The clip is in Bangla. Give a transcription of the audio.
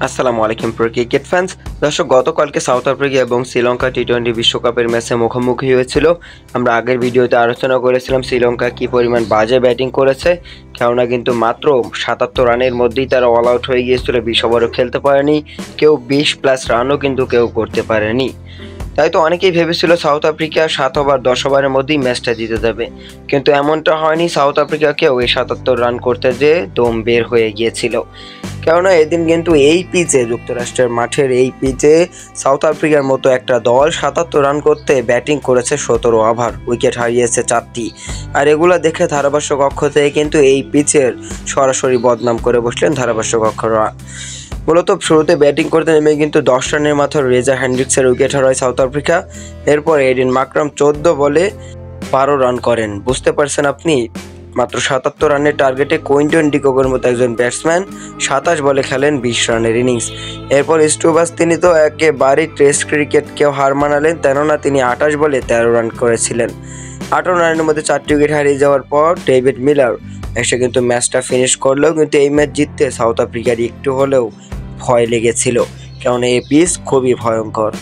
আসসালামু আলাইকুম প্রিয় ক্রিকেট ফ্যান্স। দর্শক, গতকালকে সাউথ আফ্রিকা এবং শ্রীলঙ্কা টি-20 বিশ্বকাপের ম্যাচে মুখোমুখি হয়েছিল। আমরা আগের ভিডিওতে আলোচনা করেছিলাম শ্রীলঙ্কা কী পরিমাণ বাজে ব্যাটিং করেছে, কেননা কিন্তু মাত্র ৭৭ রানের মধ্যেই তারা অল আউট হয়ে গিয়েছিল, ২০ ওভারও খেলতে পারেনি, কেউ ২০+ রানও কিন্তু কেউ করতে পারেনি। তাই তো অনেকেই ভেবেছিল সাউথ আফ্রিকা ৭ ওভার ১০ ওভারের মধ্যেই ম্যাচটা জিতে যাবে, কিন্তু এমনটা হয়নি। সাউথ আফ্রিকাকেও এই ৭৭ রান করতে যেয়ে দম বের হয়ে গিয়েছিল। কেননা এদিন কিন্তু এই পিচে, যুক্তরাষ্ট্রের মাঠের এই পিচে সাউথ আফ্রিকার মতো একটা দল ৭৭ রান করতে ব্যাটিং করেছে ১৭ ওভার, উইকেট হারিয়েছে ৪টি। আর এগুলো দেখে ধারাভাষ্য কক্ষ থেকে কিন্তু এই পিচের সরাসরি বদনাম করে বসলেন ধারাভাষ্য কক্ষরা। মূলত শুরুতে ব্যাটিং করতে নেমে কিন্তু ১০ রানের মাথায় রেজা হেন্ড্রিক্সের উইকেট হারায় সাউথ আফ্রিকা। এরপর এডিন মাকরাম ১৪ বলে ১২ রান করেন। বুঝতে পারছেন আপনি, মাত্র ৭৭ রানের টার্গেটে কুইন্টন ডিককের মতো একজন ব্যাটসম্যান ২৭ বলে খেলেন ২০ রানের ইনিংস। এরপর স্টুবাস তিনি তো একেবারেই টেস্ট ক্রিকেটকেও হার মানালেন, কেননা তিনি ২৮ বলে ১৩ রান করেছিলেন। ১৮ রানের মধ্যে ৪টি উইকেট হারিয়ে যাওয়ার পর ডেভিড মিলার এসে কিন্তু ম্যাচটা ফিনিশ করলেও কিন্তু এই ম্যাচ জিততে সাউথ আফ্রিকার একটু হলেও ভয় লেগেছিল, কারণ এই পিচ খুবই ভয়ঙ্কর।